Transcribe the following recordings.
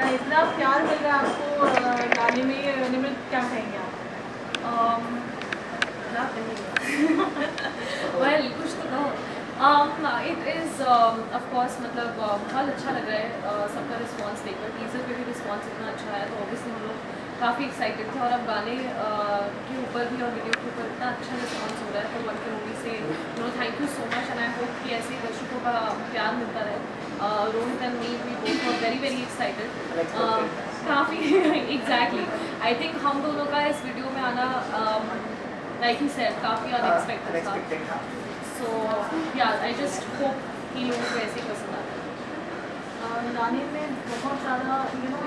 रहा है, इतना प्यार मिल रहा है आपको गाने में, निम्रत क्या कहेंगे आप? क्या कहेंगे? वेल कुछ तो कहो। इट इज़ ऑफ कोर्स मतलब बहुत अच्छा लग रहा है सबका रिस्पांस देखकर। टीजर पे भी रिस्पांस इतना अच्छा है तो ऑब्वियसली हम लोग काफ़ी एक्साइटेड थे, और अब गाने के ऊपर भी और वीडियो के ऊपर इतना अच्छा रिस्पांस हो रहा है तो वन के मूवी से thank you so much, and I hope कि ऐसे ही दर्शकों का प्यार मिलता रहे। Rohit and me we both were very very excited. काफ़ी एग्जैक्टली आई थिंक हम दोनों का इस वीडियो में आना लाइक ही सेड काफ़ी अनएक्सपेक्टेड था। सो या आई जस्ट होप कि लोगों को ऐसे ही पसंद आता है। गाने में बहुत ज़्यादा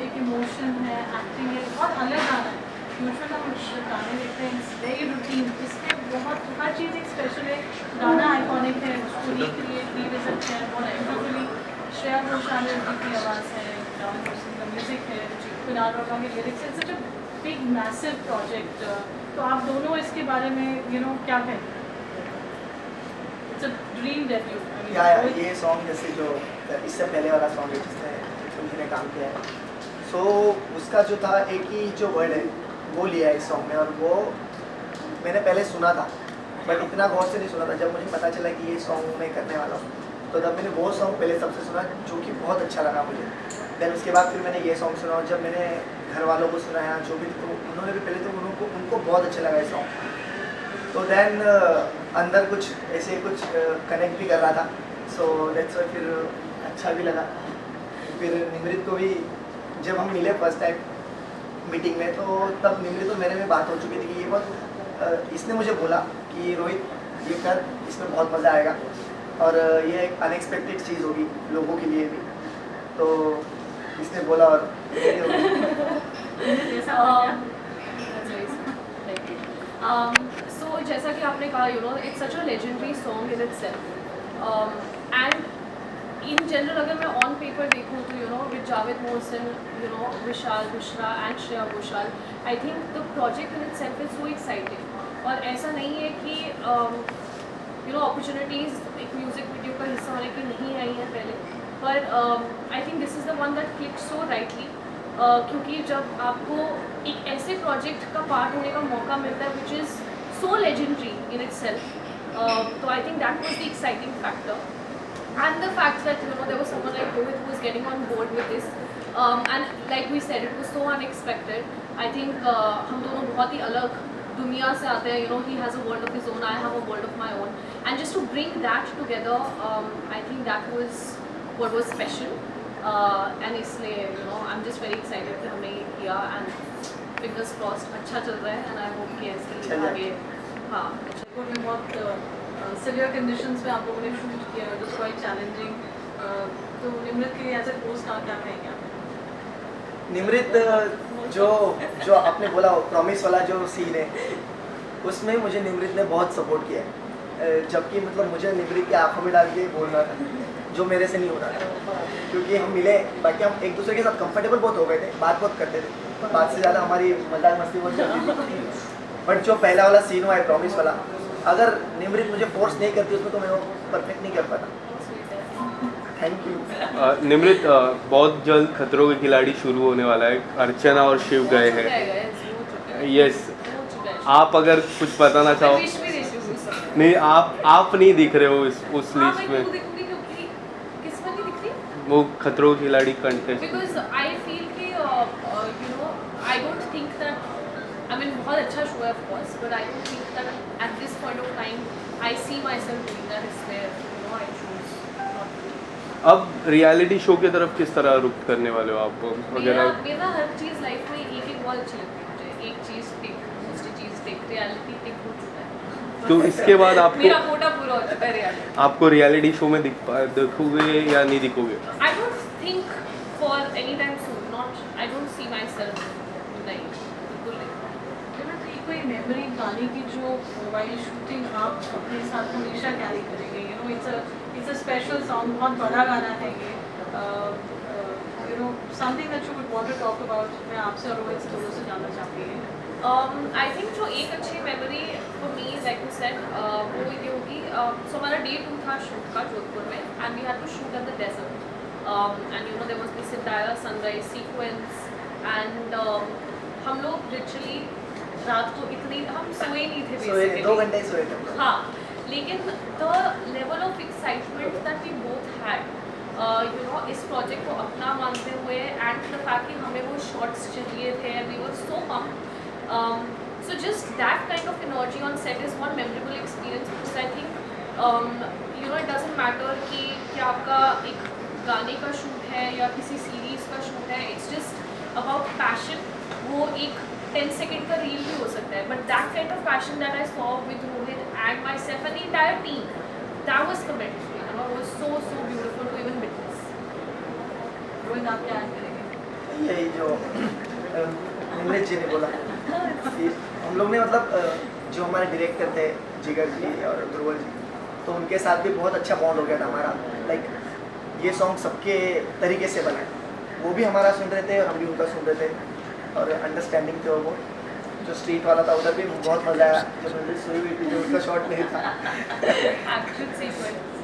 एक इमोशन है, एक्टिंग है, बहुत अलग गाना है। यूजुअल हम गाने देखते हैं वेरी रूटीन, इसमें बहुत हर चीज़ एक स्पेशल है। गाना आइकॉनिक है, उसको रिक्रिएट रिविजिट है बहुत ब्यूटीफुली। श्रेया घोषाल की आवाज़ है, राहुल रोशन का म्यूज़िक है, कुणाल रॉका के लिरिक्स है। It's such a big massive project. तो आप दोनों इसके बारे में क्या कहेंगे? It's a dream debut. ये सॉन्ग जैसे जो इससे पहले वाला सॉन्ग है जिसने उन्होंने काम किया है, सो उसका जो था एक ही जो वर्ड है वो लिया है इस सॉन्ग में, और वो मैंने पहले सुना था बट इतना गौर से नहीं सुना था। जब मुझे पता चला कि ये सॉन्ग मैं करने वाला हूँ तो तब मैंने वो सॉन्ग पहले सबसे सुना जो कि बहुत अच्छा लगा मुझे। देन उसके बाद फिर मैंने ये सॉन्ग सुना, और जब मैंने घर वालों को सुनाया जो भी, तो उन्होंने भी पहले तो उनको बहुत अच्छा लगा ये सॉन्ग। तो देन अंदर कुछ ऐसे कुछ कनेक्ट भी कर रहा था, सो दैट्स वाई फिर अच्छा भी लगा। फिर निमृत को भी जब हम मिले फर्स्ट टाइम मीटिंग में, तो तब निमृत और मेरे में बात हो चुकी थी कि ये बहुत इसने मुझे बोला कि रोहित ये कर, इसमें बहुत मज़ा आएगा, और ये एक अनएक्सपेक्टेड चीज़ होगी लोगों के लिए भी, तो इसने बोला और सो जैसा कि आपने कहा it's such a legendary song in itself, and in general अगर मैं ऑन पेपर देखूँ तो with Javed Mohsin, Vishal Mishra and Shreya Ghoshal, I think the project in itself is so exciting. और ऐसा नहीं है कि अपॉर्चुनिटीज़ एक म्यूज़िक वीडियो का हिस्सा होने की नहीं आई हैं पहले, पर I think this is the one that click so rightly, क्योंकि जब आपको एक ऐसे प्रोजेक्ट का पार्ट होने का मौका मिलता है which is so legendary in itself, तो आई think that was the exciting factor, and the fact that there was someone like Rohit who was getting on board with this, and like we said, it was so unexpected. I think हम दोनों बहुत ही अलग दुनिया से आते हैं, he has a world of his own, I have a world of my own, and just to bring that together, I think that was what was special, and इसलिए I'm just very excited कि हमने ये किया, and fingers crossed अच्छा चल रहा है, and I hope कि ऐसे आगे हाँ जयपुर में बहुत सिवियर कंडीशंस में आप लोगों ने शूट किया, इट वाज क्वाइट चैलेंजिंग। तो निमृत के लिए एज ए पोस्ट क्या कहेंगे आप? निमृत जो आपने बोला प्रॉमिस वाला जो सीन है, उसमें मुझे निमृत ने बहुत सपोर्ट किया है, जबकि मतलब मुझे निमृत की आंखों में डाल के बोलना था जो मेरे से नहीं हो रहा था, क्योंकि हम मिले, बाकी हम एक दूसरे के साथ कंफर्टेबल बहुत हो गए थे, बात बहुत करते थे, बात से ज़्यादा हमारी मजाक मस्ती बहुत चलती थी। बट जो पहला वाला सीन हुआ है प्रॉमिस वाला, अगर निमृत मुझे फोर्स नहीं करती उसमें तो मैं वो परफेक्ट नहीं कर पाता। Thank you. निमृत, बहुत जल्द खतरों के खिलाड़ी शुरू होने वाला है, अर्चना और शिव गए हैं। यस, आप अगर कुछ बताना चाहो। नहीं, आप नहीं दिख रहे हो उस लिस्ट में, वो खतरों के खिलाड़ी कंटेस्ट। बिकॉज आई फील कि I don't think that, I mean बहुत अच्छा शो है of course, but I don't think that at this point of time I see myself doing that, इसलिए I choose not to. अब reality show की तरफ किस तरह रुख करने वाले हो आप? मेरा हर चीज़ लाइफ में एक बहुत अच्छी लगती है मुझे, एक चीज़ टिक, दूसरी चीज़ टिक, रियलिटी टिक हो चुका है, तो इसके बाद आपको मेरा कोटा पूरा हो चुका है रियलिटी। आपको रियलिटी शो में दिखोगे या नहीं दिखोगे? I don't think for any time soon, not, I don't see myself, नहीं बिल्कुल नहीं। कोई मेमोरी गाने की जो मोबाइल शूटिंग आप अपने साथ हमेशा कैरी करेंगे? इट्स अ स्पेशल सॉन्ग, बहुत बड़ा गाना है ये, something that you would want to talk about. मैं आपसे और रोहित दोनों से जानना चाहती हूँ। आई थिंक जो एक अच्छी memory for me like you said वो ये होगी, सो हमारा डे 2 था शूट का जोधपुर में, and we had to shoot at the desert, and you know there was this entire sunrise sequence and हम लोग literally रात को इतनी हम सोए नहीं थे सोए 2 घंटे ही सोए थे हम लोग। हाँ लेकिन the level of excitement that we both had you know इस प्रोजेक्ट को अपना मानते हुए and the fact कि हमें वो shots चाहिए थे we were so pumped so just that kind of energy on set is one memorable experience because I think you know it doesn't matter कि क्या आपका एक गाने का शूट है या किसी सीरीज का शूट है it's just about passion वो एक 10 सेकेंड का रील भी हो सकता है but that kind of passion that I saw with Rohit and myself and the entire team that was commented you know was so so beautiful to even witness. Rohit आप क्या add करेंगे? यही जो नीरज जी ने बोला कि हम लोग ने मतलब जो हमारे डायरेक्टर थे जिगर जी और ध्रुवल जी तो उनके साथ भी बहुत अच्छा बॉन्ड हो गया था हमारा लाइक ये सॉन्ग सबके तरीके से बना वो भी हमारा सुन रहे थे और हम भी उनका सुन रहे थे और अंडरस्टैंडिंग थे वो जो स्ट्रीट वाला था उधर भी बहुत मज़ा आया जब मुझे सोई हुई थी जो उनका शॉट नहीं था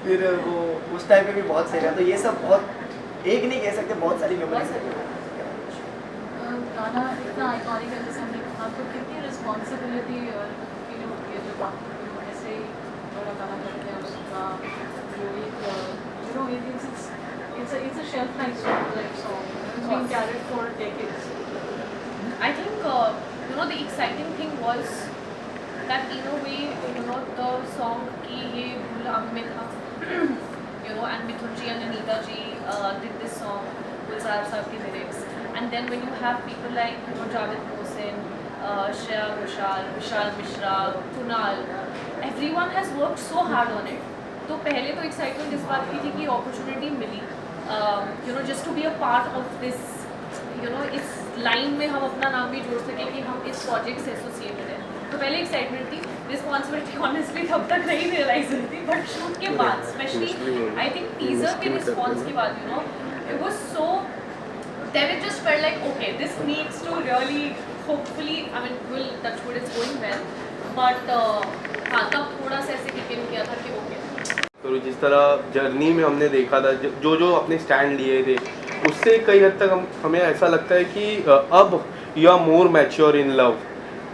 फिर वो उस टाइम पे भी बहुत सही रहा तो ये सब बहुत एक नहीं कह सकते बहुत सारी मेमोरीज गाना इतना आइकॉनिक है जैसे हमने कहा तो कितनी रिस्पॉन्सिबिलिटी फील होती है जब आप ऐसे ही बड़ा गाना करते हैं उसका जो एक you know it's a shelf life song it's been carried for decades. I think you know the exciting thing was that in a way you know the song ki ye Ghulam mein tha you know and Mithun ji and Anita ji did this song Gulzar sahab ke lyrics and then when you have people like you know Javed Mohsin, Shreya Ghoshal, Vishal Mishra, Kunal everyone has worked so hard on it तो पहले तो excitement इस बात की थी कि opportunity मिली you know just to be a part of this you know इस लाइन में हम अपना नाम भी जोड़ सकें कि हम इस प्रोजेक्ट से एसोसिएटेड हैं तो पहले एक्साइटमेंट थी रिस्पॉन्सिबिलिटी ऑनेस्टली तब तक नहीं रियलाइज हुई थी बट शूट के बाद स्पेशली आई थिंक टीजर के रिस्पॉन्स के बाद you know it was so then it just felt like okay this needs to really hopefully I mean will touch wood it's going well but हाँ तब थोड़ा सा ऐसे किक इन किया था कि ओके तो जिस तरह जर्नी में हमने देखा था जो जो अपने स्टैंड लिए थे उससे कई हद तक हमें ऐसा लगता है कि अब you are more mature in love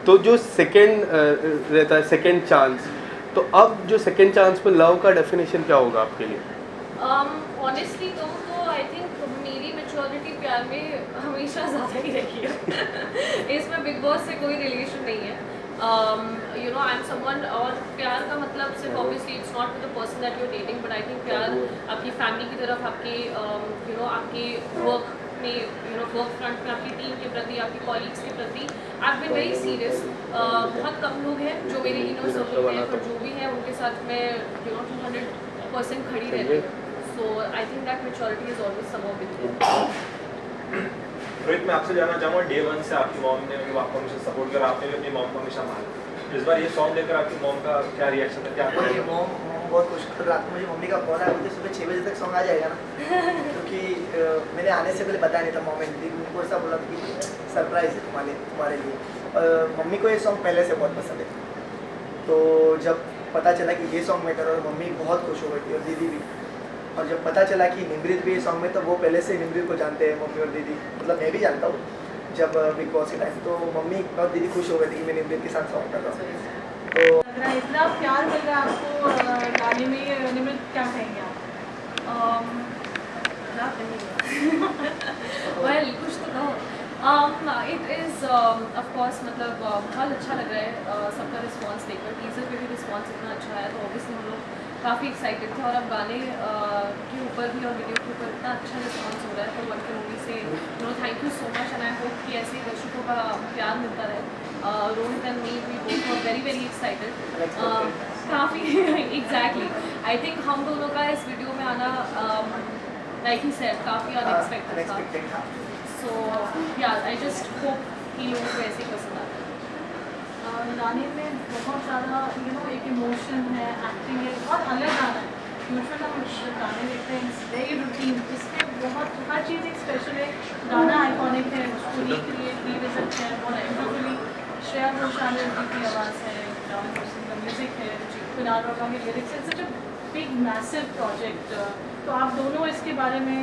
तो जो सेकंड रहता है सेकंड चांस तो अब जो सेकंड चांस पे लव का डेफिनेशन क्या होगा आपके लिए? ऑनेस्टली तो आई थिंक मेरी मैच्योरिटी प्यार में हमेशा ज़्यादा ही रही है इसमें बिग बॉस से कोई रिलेशन नहीं है you know I'm someone और प्यार का मतलब सिर्फ obviously it's not with the person that you're dating but I think प्यार आपकी फैमिली की तरफ आपके you know आपके वर्क में you know वर्क फ्रंट में आपकी टीम के प्रति आपके कॉलीग्स के प्रति I've been very serious बहुत कम लोग हैं जो मेरे इनर सर्कल में हैं पर जो भी हैं उनके साथ मैं you know 200% खड़ी रहती हूँ so I think that maturity is always somehow with me. Rohit मैं आपसे जानना चाहूँगा डे 1 से आपकी मॉम ने आपको हमेशा सपोर्ट करा आपने भी अपनी मॉम को हमेशा माना इस बार ये सॉन्ग लेकर आपकी मॉम का क्या रिएक्शन था क्या मॉम बहुत खुश कल रात में मुझे मम्मी का कॉल आया मुझे सुबह 6 बजे तक सॉन्ग आ जाएगा ना क्योंकि मैंने आने से पहले बताया नहीं था मॉम ने उनको ऐसा बोला था कि सरप्राइज है तुम्हारे लिए मम्मी को ये सॉन्ग पहले से बहुत पसंद है तो जब पता चला कि ये सॉन्ग मैं कर रहा हूँ मम्मी बहुत खुश हो गई थी और दीदी भी और जब पता चला कि निमृत भी सॉन्ग में तो वो पहले से निमृत को जानते हैं मम्मी और दीदी मतलब मैं भी जानता हूँ जब बिग बॉस के टाइम तो मम्मी और दीदी खुश हो गई थी कि मैं निमृत के साथ सॉन्ग कर रहा हूँ तो लग रहा है इतना प्यार मिल रहा है आपको गाने में निमृत क्या कहेंगे आप? क्या कहेंगे वेल कुछ तो कहो इट इज़ ऑफ कोर्स मतलब बहुत अच्छा लग रहा है सबका रिस्पांस देखकर टीजर पे भी रिस्पांस इतना अच्छा है तो ऑब्वियसली हम लोग काफ़ी एक्साइटेड थे और अब गाने के ऊपर भी और वीडियो के ऊपर इतना अच्छा रिस्पांस हो रहा है तो वन के मूवी से you know thank you so much and I hope कि ऐसे दर्शकों का प्यार मिलता रहे Rohit and me we both were very very excited काफ़ी एग्जैक्टली आई थिंक हम दोनों का इस वीडियो में आना लाइक ही सेड काफ़ी अनएक्सपेक्टेड था सो या आई जस्ट होप कि लोगों को ऐसे ही पसंद आता है गाने में बहुत ज़्यादा यू नो एक इमोशन है एक्टिंग है बहुत अलग गाना है यूजुअल हम गाने देखते हैं वेरी रूटीन इसमें बहुत हर चीज़ एक स्पेशल है गाना आइकॉनिक है उसको रिक्रिएट रिविजिट है बहुत ब्यूटीफुली श्रेया घोषाल जी की आवाज़ है जावेद मोहसिन का म्यूज़िक है कुणाल रॉका के लिरिक्स है सच बिग मैसिव प्रोजेक्ट, तो आप दोनों इसके बारे में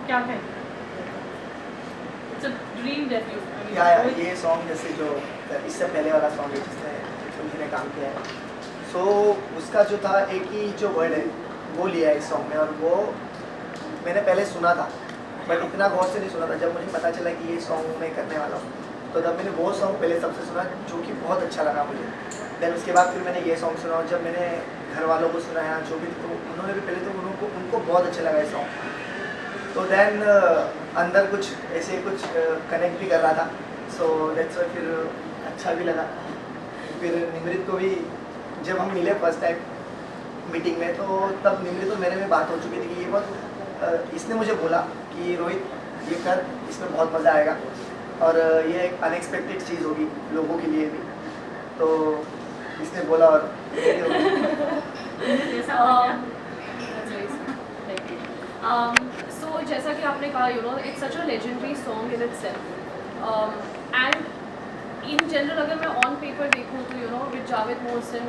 क्या कहेंगे? It's a dream debut. या ये सॉन्ग जैसे जो इससे पहले वाला सॉन्ग है जिसमें उन्होंने काम किया है, सो उसका जो था एक ही जो वर्ड है वो लिया है इस सॉन्ग में, और वो मैंने पहले सुना था बट इतना गौर से नहीं सुना था। जब मुझे पता चला कि ये सॉन्ग मैं करने वाला हूँ तो तब मैंने वो सॉन्ग पहले सबसे सुना जो कि बहुत अच्छा लगा मुझे। देन उसके बाद फिर मैंने ये सॉन्ग सुना, और जब मैंने घर वालों को सुनाया जो भी, तो उन्होंने भी पहले तो उनको बहुत अच्छा लगा ये सॉन्ग। तो देन अंदर कुछ ऐसे कुछ कनेक्ट भी कर रहा था, सो दैट्स वाई फिर अच्छा भी लगा। फिर निमृत को भी जब हम मिले फर्स्ट टाइम मीटिंग में, तो तब निमृत और मेरे में बात हो चुकी थी कि ये बहुत इसने मुझे बोला कि रोहित ये कर, इसमें बहुत मज़ा आएगा और ये एक अनएक्सपेक्टेड चीज़ होगी लोगों के लिए भी, तो इसने बोला और जैसा सो जैसा कि आपने कहा it's such a legendary song in itself, and in general अगर मैं ऑन पेपर देखूँ तो with Javed Mohsin,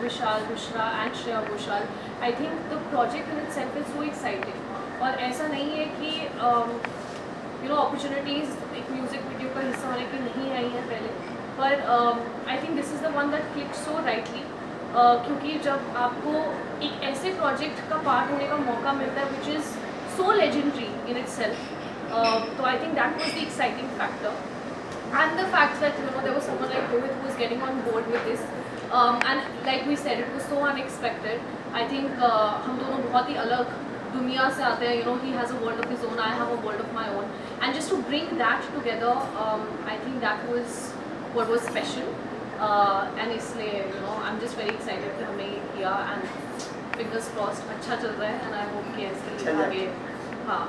Vishal Mishra and Shreya Ghoshal, I think the project in itself is so exciting. और ऐसा नहीं है कि अपॉर्चुनिटीज़ एक म्यूज़िक वीडियो का हिस्सा होने की नहीं आई हैं पहले, पर I think this is the one that click so rightly, क्योंकि जब आपको एक ऐसे प्रोजेक्ट का पार्ट होने का मौका मिलता है which is so legendary in itself, तो I think that was the exciting factor, and the fact that there was someone like Rohit who was getting on board with this, and like we said, it was so unexpected. I think हम दोनों बहुत ही अलग दुनिया से आते हैं, he has a world of his own, I have a world of my own, and just to bring that together, I think that was what was special, and इसलिए I'm just very excited कि हमने ये किया, and fingers crossed अच्छा चल रहा है, and I hope कि ऐसे आगे हाँ